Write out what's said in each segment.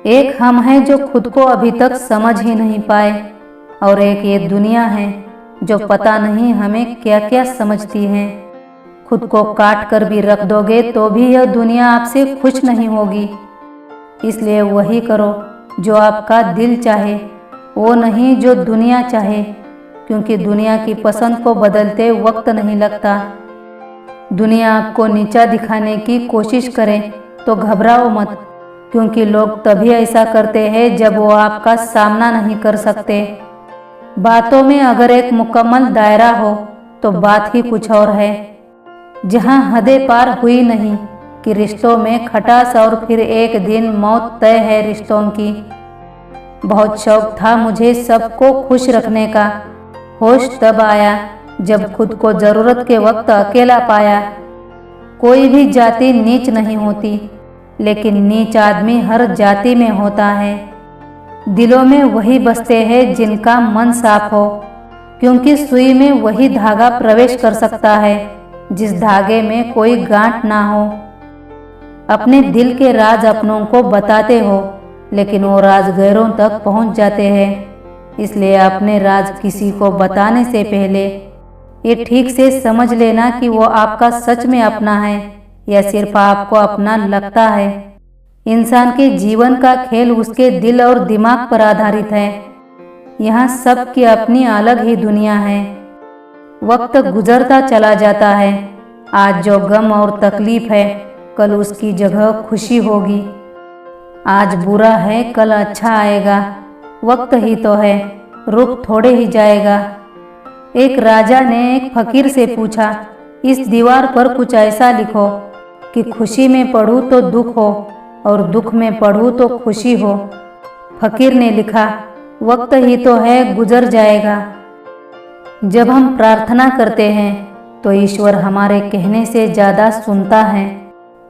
एक हम हैं जो खुद को अभी तक समझ ही नहीं पाए, और एक ये दुनिया है जो पता नहीं हमें क्या क्या समझती है। खुद को काट कर भी रख दोगे तो भी यह दुनिया आपसे खुश नहीं होगी। इसलिए वही करो जो आपका दिल चाहे, वो नहीं जो दुनिया चाहे, क्योंकि दुनिया की पसंद को बदलते वक्त नहीं लगता। दुनिया आपको नीचा दिखाने की कोशिश करे तो घबराओ मत, क्योंकि लोग तभी ऐसा करते हैं जब वो आपका सामना नहीं कर सकते। बातों में अगर एक मुकम्मल दायरा हो तो बात ही कुछ और है, जहां हदें पार हुई नहीं कि रिश्तों में खटास और फिर एक दिन मौत तय है रिश्तों की। बहुत शौक था मुझे सबको खुश रखने का, होश तब आया जब खुद को जरूरत के वक्त अकेला पाया। कोई भी जाति नीच नहीं होती, लेकिन नीच आदमी हर जाति में होता है। दिलों में वही बसते हैं जिनका मन साफ हो, क्योंकि सुई में वही धागा प्रवेश कर सकता है जिस धागे में कोई गांठ ना हो। अपने दिल के राज अपनों को बताते हो, लेकिन वो राज गैरों तक पहुंच जाते हैं। इसलिए अपने राज किसी को बताने से पहले ये ठीक से समझ लेना कि वो आपका सच में अपना है या सिर्फ आपको अपना लगता है। इंसान के जीवन का खेल उसके दिल और दिमाग पर आधारित है। यहाँ सबकी अपनी अलग ही दुनिया है। वक्त गुजरता चला जाता है। आज जो गम और तकलीफ है, कल उसकी जगह खुशी होगी। आज बुरा है, कल अच्छा आएगा। वक्त ही तो है, रुक थोड़े ही जाएगा। एक राजा ने एक फकीर से पूछा, इस दीवार पर कुछ ऐसा लिखो कि खुशी में पढ़ूं तो दुख हो और दुख में पढ़ूं तो खुशी हो। फकीर ने लिखा, वक्त ही तो है, गुजर जाएगा। जब हम प्रार्थना करते हैं तो ईश्वर हमारे कहने से ज़्यादा सुनता है।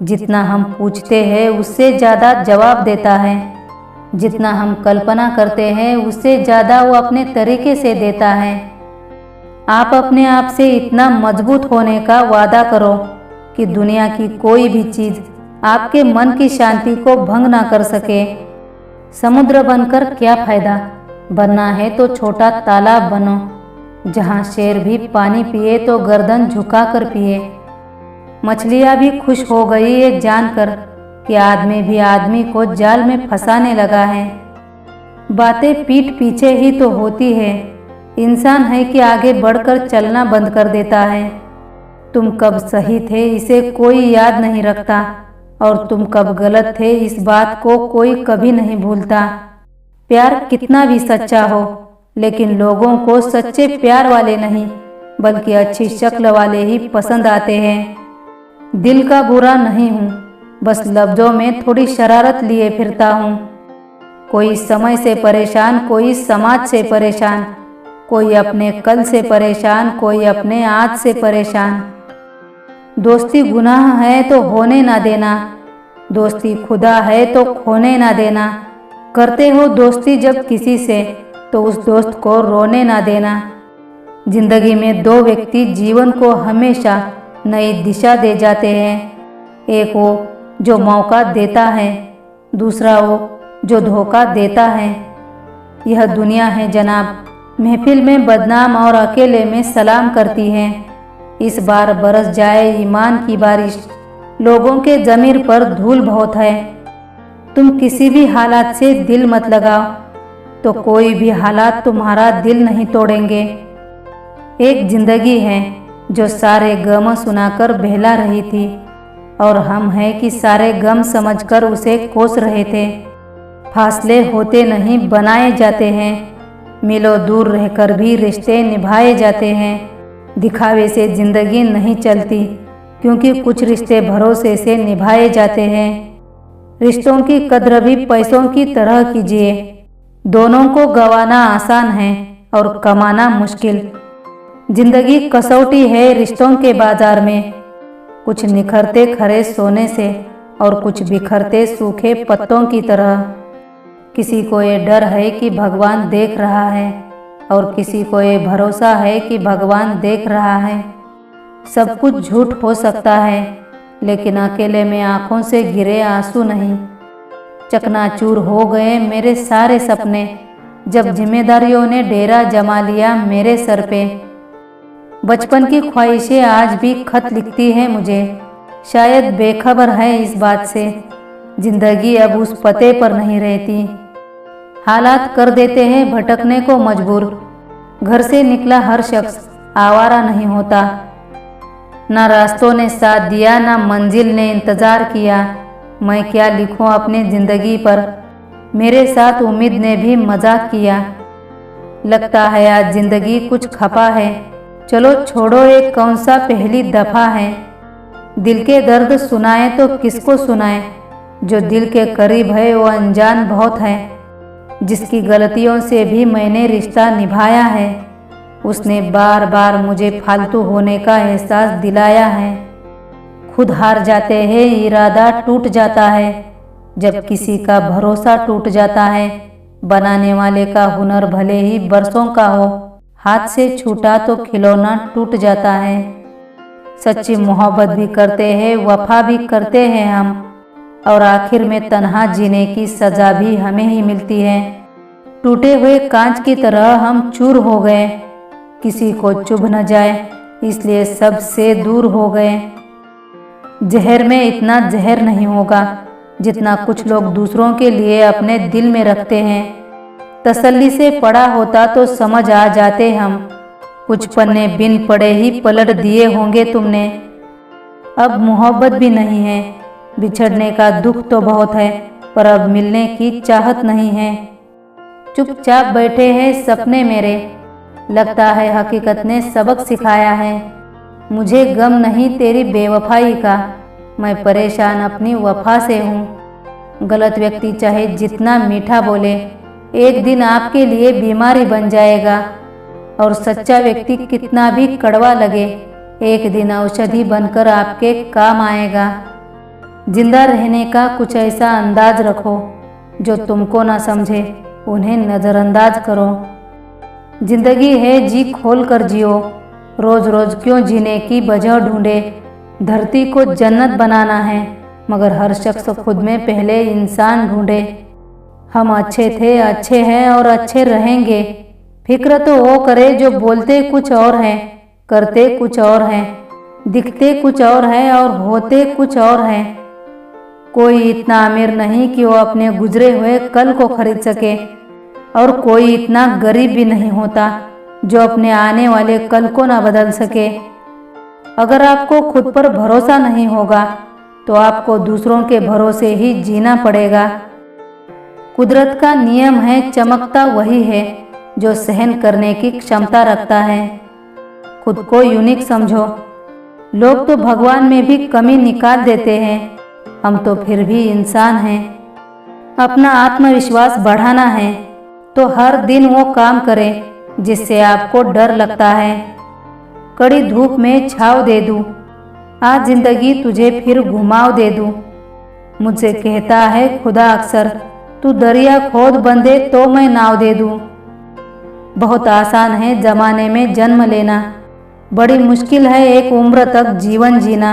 जितना हम पूछते हैं उससे ज़्यादा जवाब देता है। जितना हम कल्पना करते हैं उससे ज़्यादा वो अपने तरीके से देता है। आप अपने आप से इतना मजबूत होने का वादा करो कि दुनिया की कोई भी चीज़ आपके मन की शांति को भंग ना कर सके। समुद्र बनकर क्या फायदा, बनना है तो छोटा तालाब बनो, जहाँ शेर भी पानी पिए तो गर्दन झुका कर पिए। मछलियाँ भी खुश हो गई ये जानकर कि आदमी भी आदमी को जाल में फंसाने लगा है। बातें पीठ पीछे ही तो होती है। इंसान है कि आगे बढ़कर चलना बंद कर देता है। तुम कब सही थे इसे कोई याद नहीं रखता, और तुम कब गलत थे इस बात को कोई कभी नहीं भूलता। प्यार कितना भी सच्चा हो, लेकिन लोगों को सच्चे प्यार वाले नहीं बल्कि अच्छी शक्ल वाले ही पसंद आते हैं। दिल का बुरा नहीं हूँ, बस लफ्जों में थोड़ी शरारत लिए फिरता हूँ। कोई समय से परेशान, कोई समाज से परेशान, कोई अपने कल से परेशान, कोई अपने आज से परेशान। दोस्ती गुनाह है तो होने ना देना, दोस्ती खुदा है तो खोने ना देना। करते हो दोस्ती जब किसी से तो उस दोस्त को रोने ना देना। जिंदगी में दो व्यक्ति जीवन को हमेशा नई दिशा दे जाते हैं। एक वो जो मौका देता है, दूसरा वो जो धोखा देता है। यह दुनिया है जनाब, महफिल में बदनाम और अकेले में सलाम करती है। इस बार बरस जाए ईमान की बारिश, लोगों के ज़मीर पर धूल बहुत है। तुम किसी भी हालात से दिल मत लगाओ, तो कोई भी हालात तुम्हारा दिल नहीं तोड़ेंगे। एक जिंदगी है जो सारे गम सुनाकर बहला रही थी, और हम हैं कि सारे गम समझकर उसे कोस रहे थे। फासले होते नहीं, बनाए जाते हैं। मिलो दूर रहकर भी रिश्ते निभाए जाते हैं। दिखावे से जिंदगी नहीं चलती, क्योंकि कुछ रिश्ते भरोसे से निभाए जाते हैं। रिश्तों की कद्र भी पैसों की तरह कीजिए। दोनों को गंवाना आसान है और कमाना मुश्किल। जिंदगी कसौटी है रिश्तों के बाजार में। कुछ निखरते खरे सोने से और कुछ बिखरते सूखे पत्तों की तरह। किसी को ये डर है कि भगवान देख रहा है, और किसी को ये भरोसा है कि भगवान देख रहा है। सब कुछ झूठ हो सकता है, लेकिन अकेले में आंखों से गिरे आंसू नहीं। चकनाचूर हो गए मेरे सारे सपने जब जिम्मेदारियों ने डेरा जमा लिया मेरे सर पे। बचपन की ख्वाहिशें आज भी खत लिखती है मुझे, शायद बेखबर है इस बात से जिंदगी अब उस पते पर नहीं रहती। हालात कर देते हैं भटकने को मजबूर, घर से निकला हर शख्स आवारा नहीं होता। ना रास्तों ने साथ दिया, ना मंजिल ने इंतजार किया। मैं क्या लिखूं अपनी जिंदगी पर, मेरे साथ उम्मीद ने भी मजाक किया। लगता है आज जिंदगी कुछ खपा है, चलो छोड़ो एक कौन सा पहली दफा है। दिल के दर्द सुनाए तो किसको सुनाए, जो दिल के करीब है वो अनजान बहुत है। जिसकी गलतियों से भी मैंने रिश्ता निभाया है, उसने बार बार मुझे फालतू होने का एहसास दिलाया है। खुद हार जाते हैं, इरादा टूट जाता है। जब किसी का भरोसा टूट जाता है, बनाने वाले का हुनर भले ही बरसों का हो, हाथ से छूटा तो खिलौना टूट जाता है। सच्ची मोहब्बत भी करते हैं, वफा भी करते हैं हम, और आखिर में तन्हा जीने की सजा भी हमें ही मिलती है। टूटे हुए कांच की तरह हम चूर हो गए, किसी को चुभ न जाए इसलिए सबसे दूर हो गए। जहर में इतना जहर नहीं होगा जितना कुछ लोग दूसरों के लिए अपने दिल में रखते हैं। तसल्ली से पढ़ा होता तो समझ आ जाते हम, कुछ पन्ने बिन पढ़े ही पलट दिए होंगे तुमने। अब मोहब्बत भी नहीं है, बिछड़ने का दुख तो बहुत है, पर अब मिलने की चाहत नहीं है। चुपचाप बैठे हैं सपने मेरे, लगता है हकीकत ने सबक सिखाया है। मुझे गम नहीं तेरी बेवफाई का, मैं परेशान अपनी वफा से हूँ। गलत व्यक्ति चाहे जितना मीठा बोले, एक दिन आपके लिए बीमारी बन जाएगा, और सच्चा व्यक्ति कितना भी कड़वा लगे, एक दिन औषधि बनकर आपके काम आएगा। जिंदा रहने का कुछ ऐसा अंदाज रखो, जो तुमको ना समझे उन्हें नज़रअंदाज करो। जिंदगी है जी खोल कर जियो, रोज रोज क्यों जीने की वजह ढूंढे। धरती को जन्नत बनाना है, मगर हर शख्स खुद में पहले इंसान ढूंढे। हम अच्छे थे, अच्छे हैं और अच्छे रहेंगे। फिक्र तो वो करे जो बोलते कुछ और हैं, करते कुछ और हैं, दिखते कुछ और हैं और होते कुछ और हैं। कोई इतना अमीर नहीं कि वो अपने गुजरे हुए कल को खरीद सके, और कोई इतना गरीब भी नहीं होता जो अपने आने वाले कल को ना बदल सके। अगर आपको खुद पर भरोसा नहीं होगा तो आपको दूसरों के भरोसे ही जीना पड़ेगा। कुदरत का नियम है, चमकता वही है जो सहन करने की क्षमता रखता है। खुद को यूनिक समझो। लोग तो भगवान में भी कमी निकाल देते हैं, हम तो फिर भी इंसान हैं। अपना आत्मविश्वास बढ़ाना है तो हर दिन वो काम करें जिससे आपको डर लगता है। कड़ी धूप में छाव दे दूं, आज जिंदगी तुझे फिर घुमाव दे दूं। मुझसे कहता है खुदा अक्सर, तू दरिया खोद बंदे तो मैं नाव दे दूं। बहुत आसान है जमाने में जन्म लेना, बड़ी मुश्किल है एक उम्र तक जीवन जीना।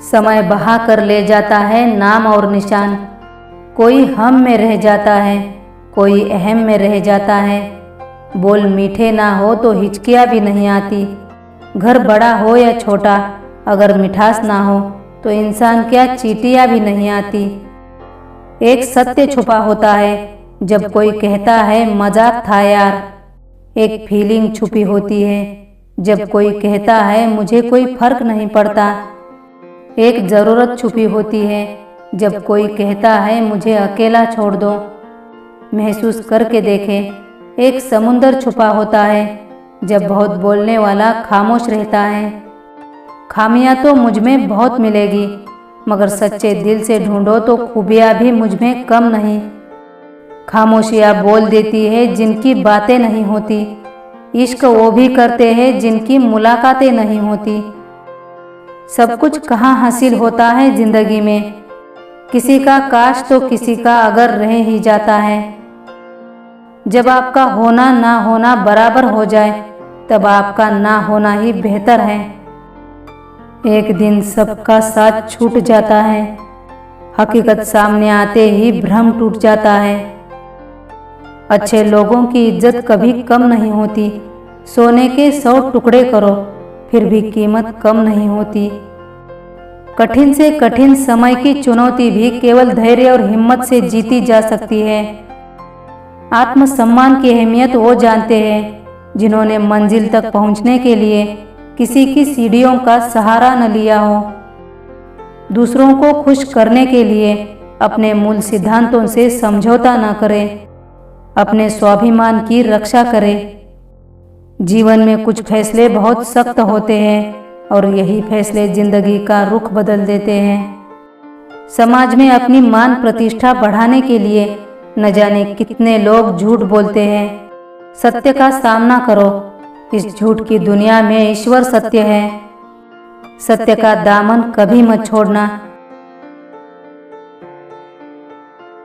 समय बहा कर ले जाता है नाम और निशान, कोई हम में रह जाता है, कोई अहम में रह जाता है। बोल मीठे ना हो तो हिचकियाँ भी नहीं आती। घर बड़ा हो या छोटा, अगर मिठास ना हो तो इंसान क्या चींटियाँ भी नहीं आती। एक सत्य छुपा होता है जब कोई कहता है मजाक था यार। एक फीलिंग छुपी होती है जब कोई कहता है मुझे कोई फर्क नहीं पड़ता। एक ज़रूरत छुपी होती है जब कोई कहता है मुझे अकेला छोड़ दो। महसूस करके देखें, एक समुंदर छुपा होता है जब बहुत बोलने वाला खामोश रहता है। खामियां तो मुझ में बहुत मिलेगी, मगर सच्चे दिल से ढूंढो तो खूबियां भी मुझ में कम नहीं। खामोशियां बोल देती है जिनकी बातें नहीं होती। इश्क वो भी करते हैं जिनकी मुलाकातें नहीं होती। सब कुछ कहाँ हासिल होता है जिंदगी में, किसी का काश तो किसी का अगर रह ही जाता है। जब आपका होना ना होना बराबर हो जाए, तब आपका ना होना ही बेहतर है। एक दिन सबका साथ छूट जाता है, हकीकत सामने आते ही भ्रम टूट जाता है। अच्छे लोगों की इज्जत कभी कम नहीं होती। सोने के 100 टुकड़े करो फिर भी कीमत कम नहीं होती। कठिन से कठिन समय की चुनौती भी केवल धैर्य और हिम्मत से जीती जा सकती है। आत्मसम्मान की अहमियत वो जानते हैं जिन्होंने मंजिल तक पहुंचने के लिए किसी की सीढ़ियों का सहारा न लिया हो। दूसरों को खुश करने के लिए अपने मूल सिद्धांतों से समझौता न करें, अपने स्वाभिमान की रक्षा करें। जीवन में कुछ फैसले बहुत सख्त होते हैं और यही फैसले जिंदगी का रुख बदल देते हैं। समाज में अपनी मान प्रतिष्ठा बढ़ाने के लिए न जाने कितने लोग झूठ बोलते हैं। सत्य का सामना करो, इस झूठ की दुनिया में ईश्वर सत्य है। सत्य का दामन कभी मत छोड़ना,